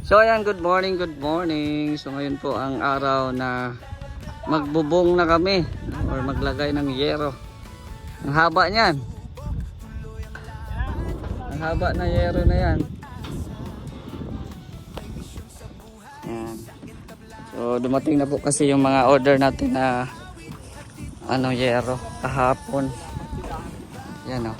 So ayan, good morning, good morning. So ngayon po ang araw na magbubong na kami or maglagay ng yero. Ang haba niyan. Ang haba na yero na yan. Ayan. So dumating na po kasi yung mga order natin na yero kahapon. Yan o.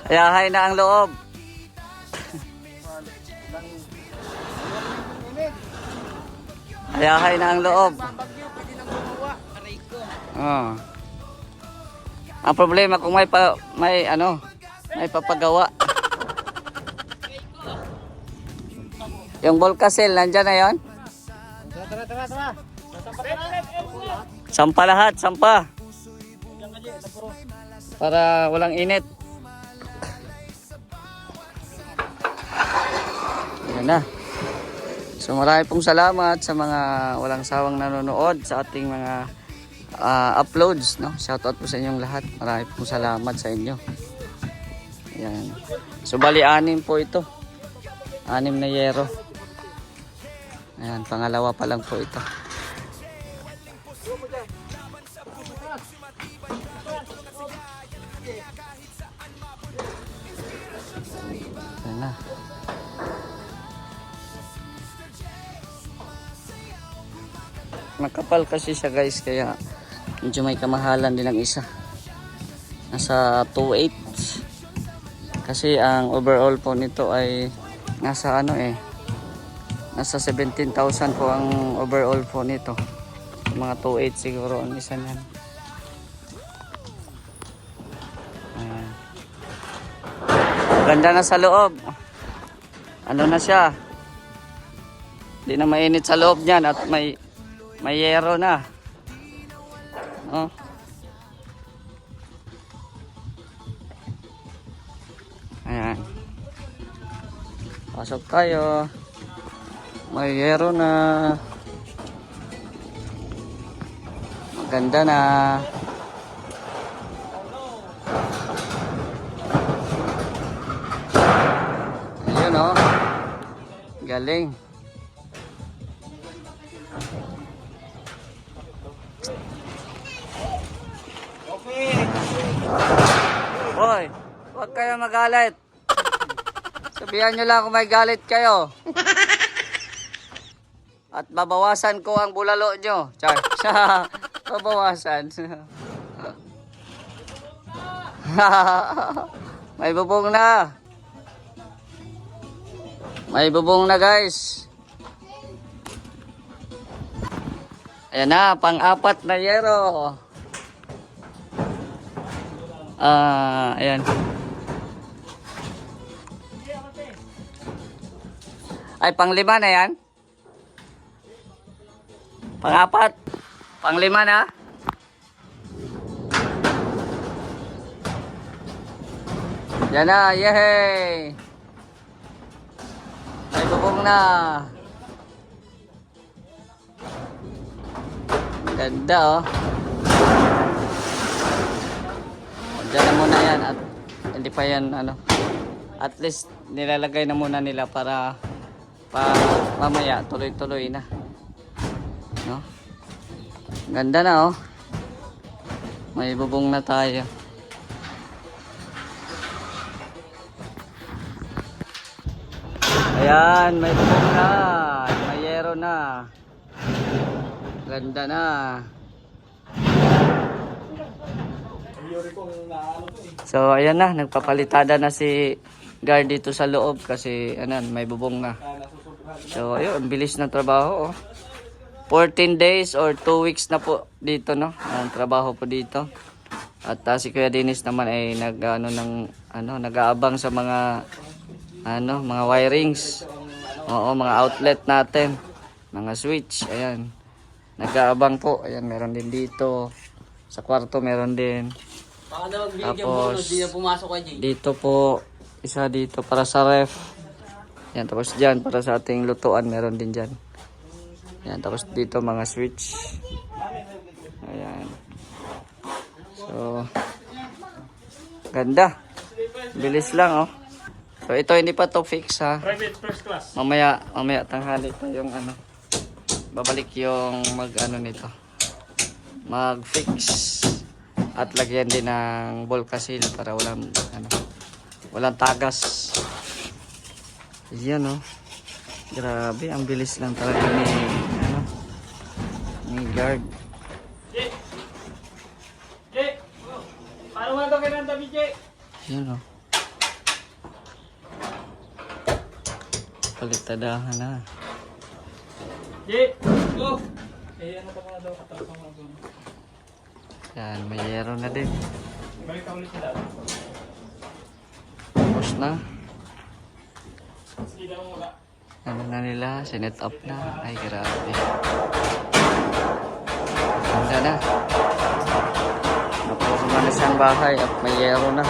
Ayahay na ang loob. Ayahay na ang loob. Oh. Ang problema kung may papagawa. Yung Volcacel nandiyan na 'yon? Tara. Sampa lahat, sampa. Para walang init. Yan na. So marami pong salamat sa mga walang sawang nanonood sa ating mga uploads, no? Shoutout po sa inyong lahat. Marami pong salamat sa inyo. Yan. So bali 6 po ito. 6 na yero. Ayan, pangalawa pa lang po ito. Ayan na. Makapal kasi siya guys, kaya medyo may kamahalan din ang isa. Nasa 2.8 kasi ang overall po nito ay nasa nasa 17,000 po ang overall po nito. Mga 2.8 siguro ang isa niyan. Ganda na sa loob. Ano na siya? Hindi na mainit sa loob niyan at may yero na. Oh. Ayan. Pasok tayo. May yero na. Maganda na. Ayun oh. Galing. Hoy, huwag kayo magalit. Sabihan nyo lang kung may galit kayo. At babawasan ko ang bulalo nyo. Char. Babawasan. May bubong na. May bubong na guys. Ayan na, pang-4 na yero. Ayan. Ay, pang-5 na yan? Pang-4? Pang-5 na? Yan na, yehey! Ay, bubong na. Ganda oh. Diyan na muna yan at hindi pa yan at least nilalagay na muna nila para mamaya tuloy-tuloy na, no? Ganda na oh. May bubong na tayo. Ayan, may bubong na, may yero na. Ganda na. So ayan na, nagpapalitada na si guard dito sa loob kasi may bubong na. So ayun, bilis ng trabaho oh. 14 days or 2 weeks na po dito, no? Ang trabaho po dito. At si Kuya Dennis naman ay nag-aabang sa mga mga wirings. Oo, mga outlet natin, mga switch, ayan. Nag-aabang po. Ayan, meron din dito. Sa kwarto meron din. Tapos dito po, isa dito para sa ref. Yan, tapos dyan para sa ating lutuan meron din dyan. Yan, tapos dito mga switch. Ayan. So, ganda. Bilis lang, oh. So, ito hindi pa to fix, ha. Private first class. Mamaya tanghali pa yung ano. Babalik yung nito. Mag-fix. At lagyan din ng volcasil para walang tagas. Yan, oh. Grabe, ang bilis lang talaga ni guard. Jay! Paano nga ito kinanta, Jay? Yan, oh. Palitadahan na. Jay! Go! Eh, ano pa mga daw katakang mga doon? Yan, may yero na din. Balik ka ulit sila. Tapos na. Sige daw mga. Ano na nila, sinet up na. Ay, grabe. Ganda na. Napurma na siyang bahay at may yero na.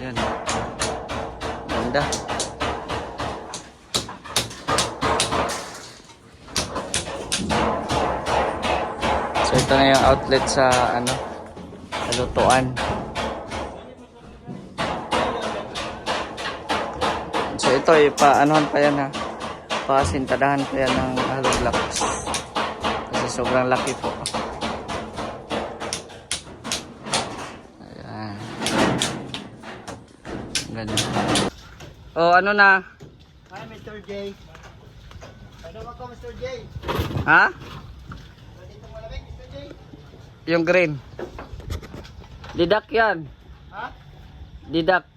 Yan. Ganda. So ito na yung outlet sa sa lutuan. So ito ipa-anuhan pa yan, ha. Pasintadahan pa yan ng hollow blocks. Kasi sobrang laki po. Ayan. Ganyan. Oh, ano na? Hi, Mr. J. Ano ako, Mr. J? Ha? Pwede itong malamig, Mr. J? Yung green. Didak yan. Ha? Didak.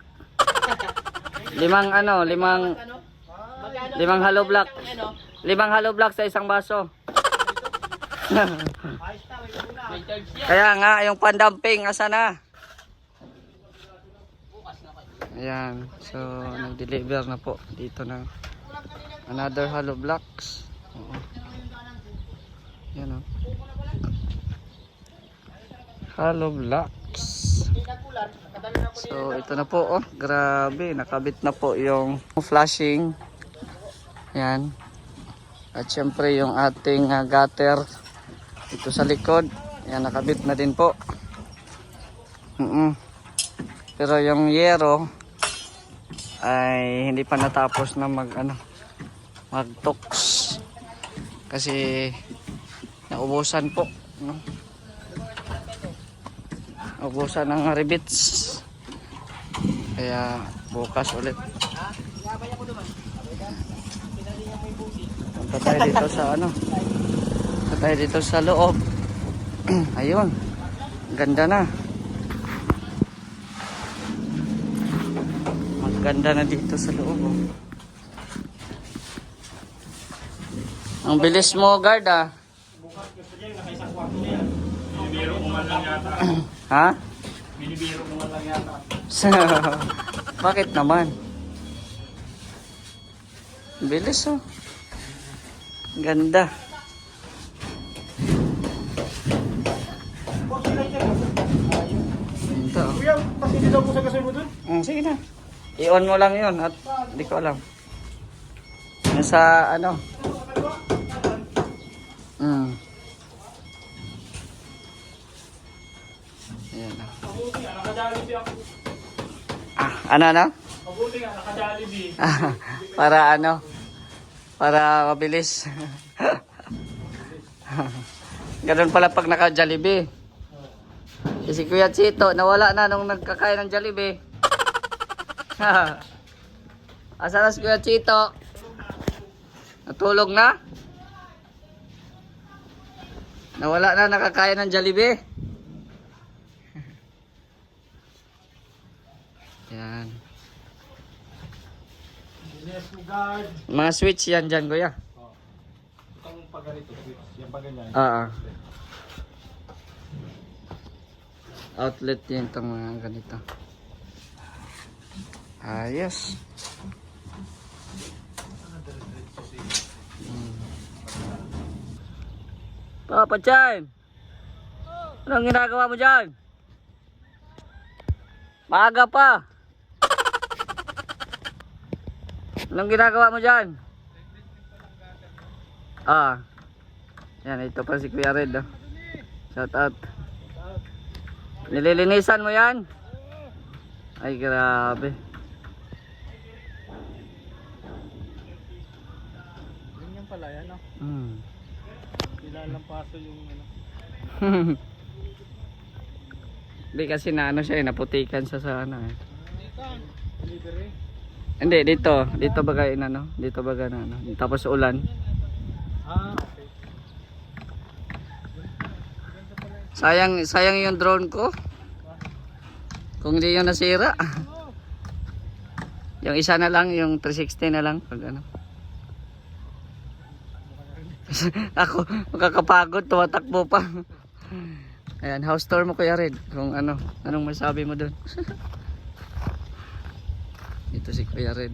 Limang Magkano? limang hollow block. Ano? Limang hollow block sa isang baso. Ayos na, may muna. Kaya nga, yung pandamping, asa na? Ayan. So, nag-deliver na po dito ng another hollow blocks. Oo. Yan, oh. Hollow blocks. So, ito na po, oh. Grabe, nakabit na po yung flashing. Yan. At syempre yung ating gutter dito sa likod. Yan, nakabit na din po. Pero yung yero ay hindi pa natapos na mag-tox. Kasi naubusan po, no? Naubusan ng rivets. Kaya bukas ulit. Punta tayo dito sa Punta tayo dito sa loob. Ayun. Ganda na. Maganda na dito sa loob, oh. Ang bilis mo, guard, ah. Bukas gusto niya, nakaisang kwarto na yan. Binibiro mo man lang yata. Ha? Binibiro mo man lang yata. Bakit naman? Bilis, oh. Ganda. Ito, oh. Kuya, pasili daw po sa gasol mo dun? Sige na. I-on mo lang yun at hindi ko alam. Yung sa Ayan na. Mabuti nga, nakadalibi ako. Ano? Mabuti nga, nakadalibi. Para mabilis. Ganun pala pag naka-Jollibee. Si Kuya Chito, nawala na nung nagkakain ng Jollibee. Asa na si Kuya Chito? Natulog na? Nawala na, nakakain ng Jollibee. Yan. Yes, guard. Mga switch yan dyan, Kuya. Itong paganito, yung paganyan. Outlet yan itong mga ganito. Ayos. Papa Chan! Anong ginagawa mo dyan? Maaga pa! Anong ginagawa mo dyan? Ah. Yan, ito pa si Kuya Red. Oh. Shout out. Nililinisan mo yan? Ay, grabe. Ganyan pala yan, no? Kilalampaso yung ano. Hindi kasi na ano siya, naputikan siya sa ano eh. Libre. Hindi, dito baga ano, dito baga na ano. Tapos ulan. Okay. Sayang yung drone ko. Kung hindi yung nasira. Yung isa na lang, yung 360 na lang pag ano. Ako, makakapagod, tumatakbo pa. Ayan, house tour mo Kuya Red. Kung ano, anong masabi mo doon? Ito si Kuya Red.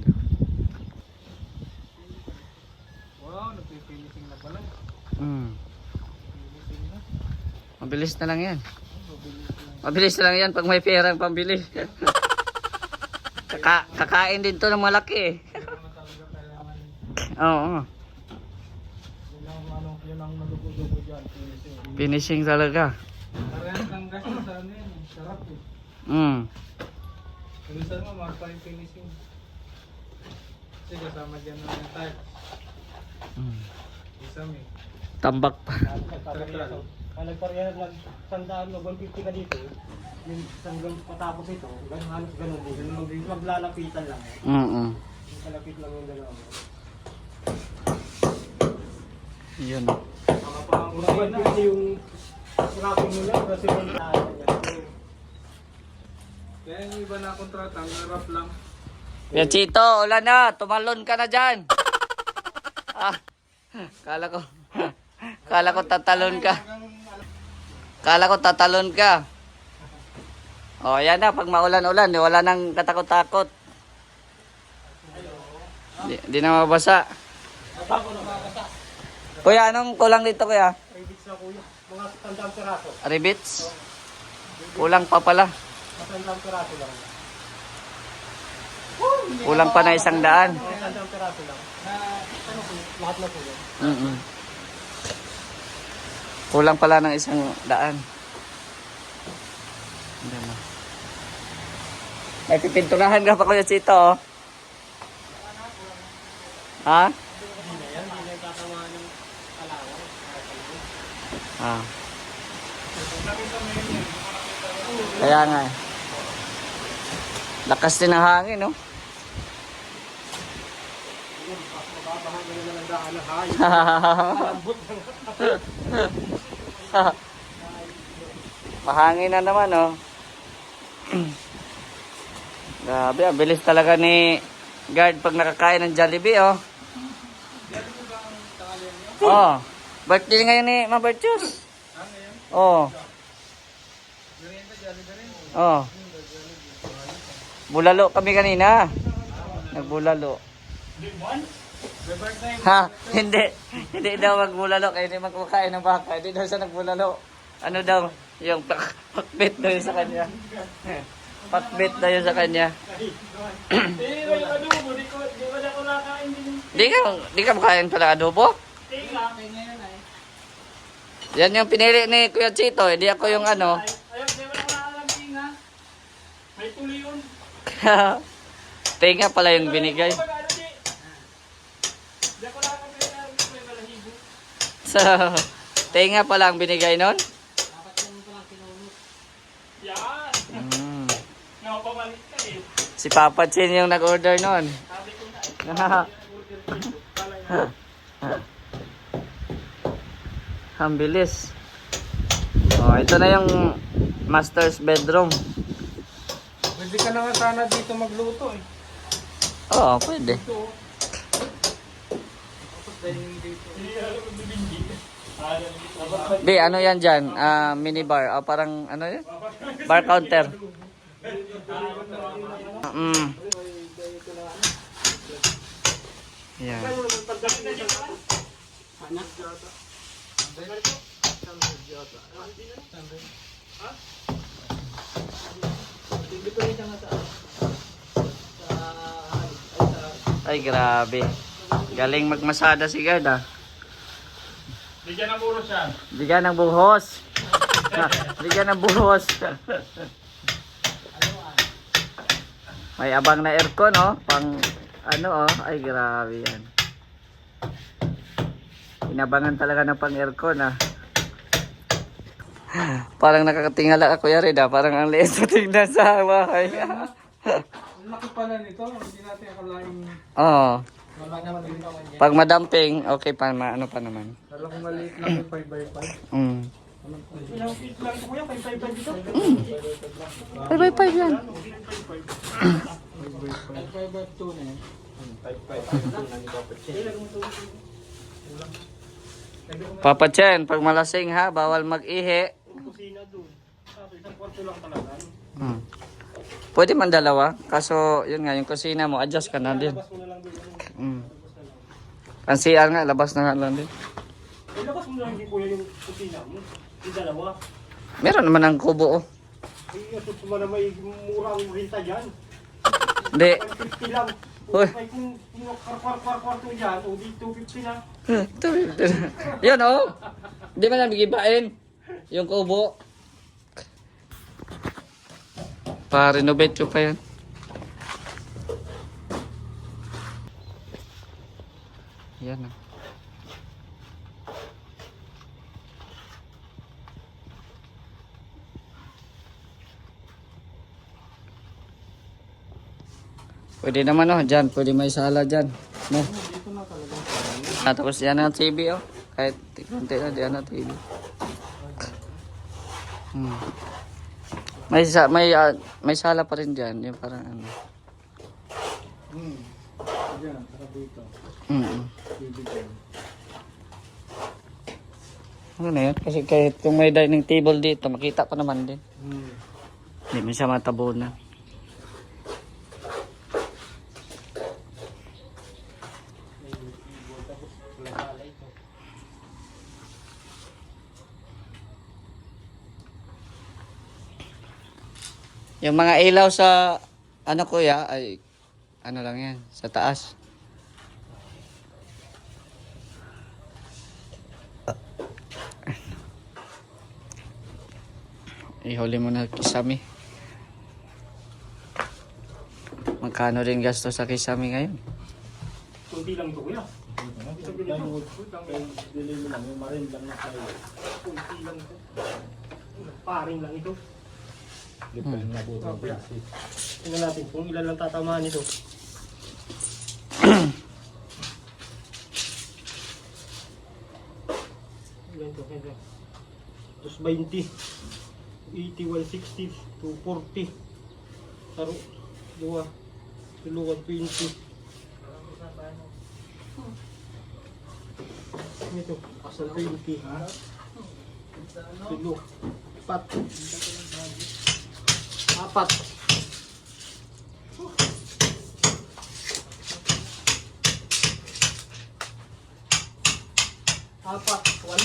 Wow, nagpipilising na pala. Pilising na. Mabilis na lang yan. Mabilis lang. Mabilis na lang yan pag may perang pambili. Kakain din to ng malaki eh. Pero na talaga kailangan. Oo. Yun ang malugo-lugo dyan. Pilising. Finishing talaga. Parehas ng gas sa ano yan. Sarap eh. Bilisan mo, mahal pa yung finishing. Kasi kasama dyan na yung type. Isam eh. Tambak pa. Nagparehas lang, sandaan mo, 150 ka dito. Yung hanggang patapos ito, halos ganun din. Maglalapitan lang. Kalapit lang yung dalawa. Yun. Mga 150 yung wrapping nila, kasi yung Kaya yung iba na kontrata, ang harap lang. Kuya Chito, ulan na. Tumalon ka na dyan. Kala ko tatalon ka. Kala ko tatalon ka. Oh, yan na. Pag maulan-ulan, wala nang katakot-takot. Di na mabasa. Kuya, anong kulang dito kuya? Ribits na kuya. Mga sandang piraso. Ribits? Kulang pa pala. Sandang piraso lang. Kulang pa na 100. Mga sandang piraso lang. Ano po, lahat na po yun. Kulang pala ng 100. May pipinturahan ka pa Kuya Chito. Oh. Ha? Hindi na yung tatamaan ng kalawang. Ah. Kaya nga. Lakas din ng hangin, no? Mababahan ka naman ang daan ng hayop. Malambot lang. Mahangin na naman, oh. Grabe, ang bilis talaga ni guard pag nakakain ng Jollibee, oh. Oh, birthday ngayon ni Ma Bertius. Oh. Oh. Bulalo kami kanina. Nagbulalo. Ha, hindi daw magbulalo kaya hindi magkukain ng baka. Hindi daw siya nagbulalo. Ano daw, yung pakbit daw yun sa kanya. Pakbit daw yun sa kanya. Pero yung adobo, di ba na ko nakain din? Di ka makain pala adobo? Tinga. Kaya ngayon ay. Yan yung pinili ni Kuya Chito, hindi ako yung ano. Ayaw, di ba na ko nakalang tinga? May tuloy yun. Tinga pala yung binigay. Di ako nakakain may balahibo. So, tinga pala ang binigay nun? Yan. Napabalik ka eh. Si Papa Chin yung nag-order nun. Sabi ko na eh. Ang bilis. Oh, ito na yung master's bedroom. Pwede ka na nga sana dito magluto eh. Oo, pwede. Ito. Tapos dining dito. Di, ano yan dyan? Minibar. Oh, parang, ano yan? Bar counter. Yan. Ay, grabe. Galing magmasada si Gard, ah. Bigyan ng buros yan. Bigyan ng buhos. Bigyan ng buhos. May abang na aircon, oh. Pang, ano, oh. Ay, grabe yan. Inabangan talaga ng pang aircon, ah. Parang nakakatingala ako yari, ah. Parang ang liit sa tingnan sa bahay. Ang laki pala nito, hindi natin akalaing Oo. wala naman din naman yan. Pag madamping, okay pa, ano pa naman. Alam ko maliit lang yung 5x5. Mm. Ilang feet lang ito kuya, 5x5 dito? 5x5 yan. 5x2 na yan. 5x5 Papa Chen, pag malasing ha, bawal mag-ihi. kusina doon. Sabi, isang kwarto lang talaga. Hmm. Pwede man dalawa, kaso yun nga, yung kusina mo, adjust ka na din. Labas mo na lang doon. Mm. Ang CR nga, labas na nga lang din. Labas mo na lang din kuya yung kusina mo. Yung dalawa. Meron naman ang kubo, oh. Ay, asus mo na may murang renta dyan. Hindi. 150 lang. Uy. Ay, kung kwarto dyan, o di 250 na. Yun, oh. Hindi man namin gibain. Yung kubo. Pa-renovate ko pa yan. Yan, oh. Pwede naman, oh, dyan. Pwede may sala dyan. No? Tapos yan ang TV, oh. Kahit konti na, dyan ang TV. Hmm. May sala pa rin dyan. Yung parang ano. Diyan, saka dito. Ano na yun? Kasi kahit kung may dining table dito, makita ko naman din. Hindi mo siya matabunan. Yung mga ilaw sa ano kuya ay ano lang yan, sa taas. Ihuli mo na kisame. Magkano rin gasto sa kisame ngayon? Kunti lang ito kuya. Kunti lang ito. Paring lang ito. Tingnan natin kung ilan lang tatamaan ito. Ilan ito? Tapos 20, 80, 160, 240. Taro, 2, 120. Ito, asal 20. Tulo, 4. 4. Apat, 8.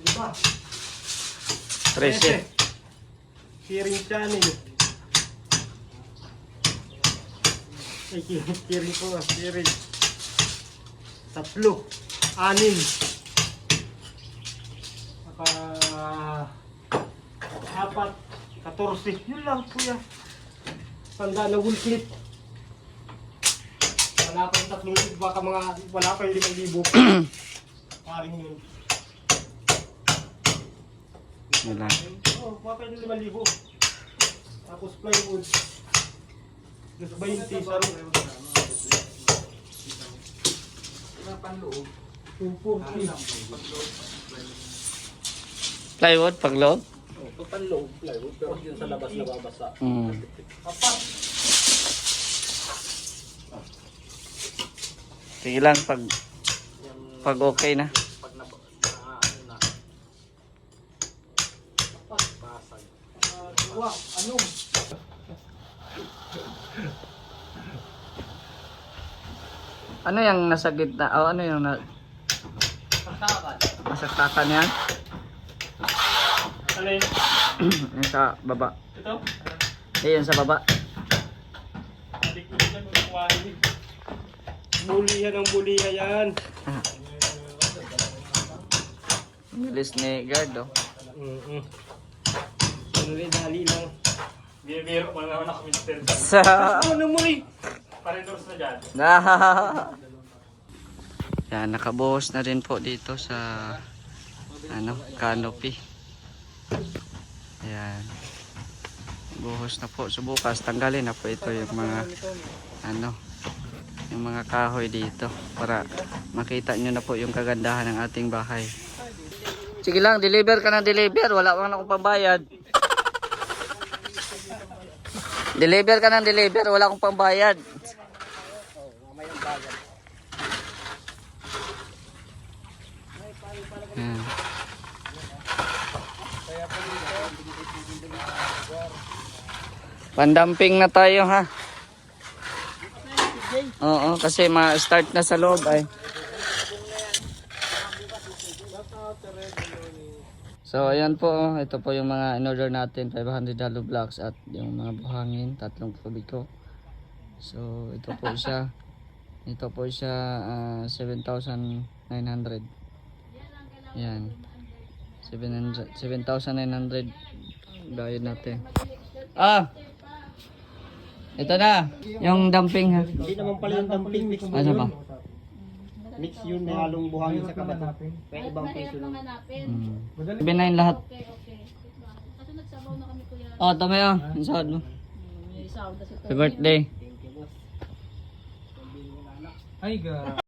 Lima. 13. Sharing channel. Ay, sharing po. Sharing. 3. 6. Apat. 14. Yun lang kuya. Tanda na wool clip. Wala pa yung 3,000. Baka mga wala pa yung 5,000. Paring yun. Wala. Oo, baka yung 5,000. Tapos plywood. Plus 20 sa room. Panloob. 240. Plywood, pagloob? Oh, panloob, plywood. Pero yun sa labas nababasa. Apat. Sige lang pag okay na. Pag ano na. Apat. Basag. Dua. Anong? Ano yung nasa gitna? O ano yung nasaktakan yan? Alin? Yung sa baba. Ito? Ayun sa baba. Adik ko dyan, kumain. Bulihan ang bulihan yan. Bilis ni guard oh. Dali lang. Biro mo naman ako, Mr. Sa... Ano mo eh? Parendors na dyan. Yan, nakabuhos na rin po dito sa canopy. Ayan. Buhos na po. So bukas tanggalin na po ito yung mga yung mga kahoy dito para makita nyo na po yung kagandahan ng ating bahay. Sige lang, deliver ka ng deliver. Wala man akong pambayad. Deliver ka ng deliver. Wala akong pambayad. Yan. Pandamping na tayo ha. Oo, kasi ma-start na sa loob ay. So ayan po, ito po yung mga in-order natin, 500 hollow blocks at yung mga buhangin, 3 kubiko. So ito po siya. Ito po siya 7,900. Yan. 7,900 bayad natin. Ito na, yung dumping ha. Hindi naman pala yung dumping mix. Ano ba? Mix yun, may halong buhangin sa kabato. Kaya ibang peso lang. 7,900 lahat. Oh, tama yun. Ang sahod mo. Happy birthday. Ay, ga.